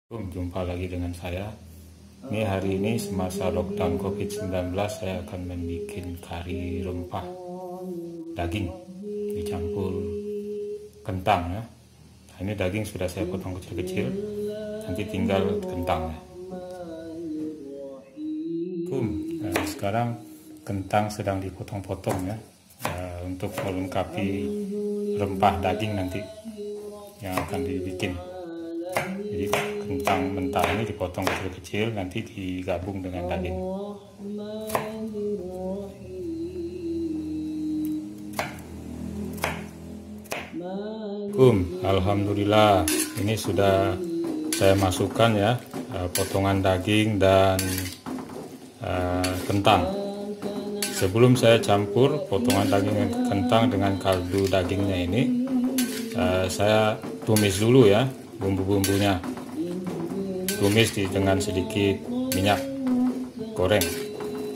Jumpa lagi dengan saya. Ini hari ini semasa lockdown COVID-19 saya akan membuat kari rempah daging dicampur kentang ya. Nah, ini daging sudah saya potong kecil-kecil, nanti tinggal kentangnya. Nah, sekarang kentang sedang dipotong-potong ya, untuk melengkapi rempah daging nanti yang akan dibikin. Jadi kentang mentah ini dipotong kecil-kecil, nanti digabung dengan daging. Alhamdulillah, ini sudah saya masukkan ya, potongan daging dan kentang. Sebelum saya campur potongan daging dan kentang dengan kaldu dagingnya ini, saya tumis dulu ya bumbu-bumbunya. Tumis dengan sedikit minyak goreng.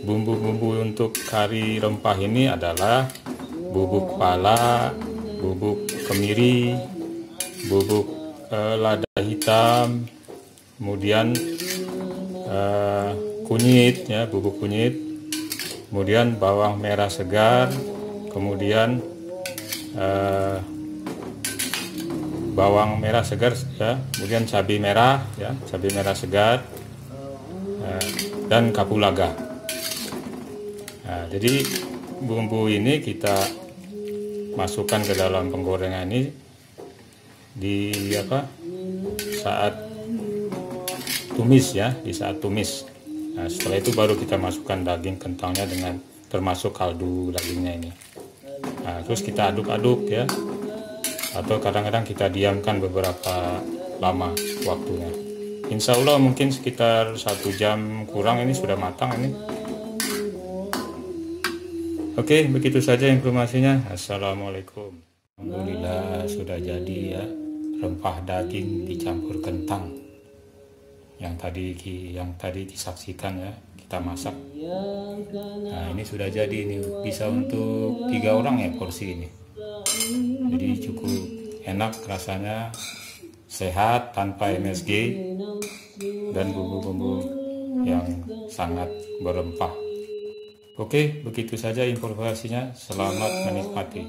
Bumbu-bumbu untuk kari rempah ini adalah bubuk pala, bubuk kemiri, bubuk lada hitam, kemudian kunyit ya, bubuk kunyit, kemudian bawang merah segar, kemudian bawang merah segar ya, kemudian cabai merah ya, cabai merah segar, dan kapulaga. Nah, jadi bumbu ini kita masukkan ke dalam penggorengan ini saat tumis ya, di saat tumis. Nah, setelah itu baru kita masukkan daging kentangnya dengan termasuk kaldu dagingnya ini. Nah, terus kita aduk-aduk ya, atau kadang-kadang kita diamkan beberapa lama waktunya. Insya Allah mungkin sekitar 1 jam kurang ini sudah matang ini. Oke, begitu saja informasinya. Assalamualaikum. Alhamdulillah sudah jadi ya, rempah daging dicampur kentang yang tadi disaksikan ya, kita masak. Nah, ini sudah jadi, ini bisa untuk 3 orang ya porsi ini. Jadi cukup enak rasanya, sehat tanpa MSG dan bumbu-bumbu yang sangat berempah. Oke, begitu saja informasinya. Selamat menikmati.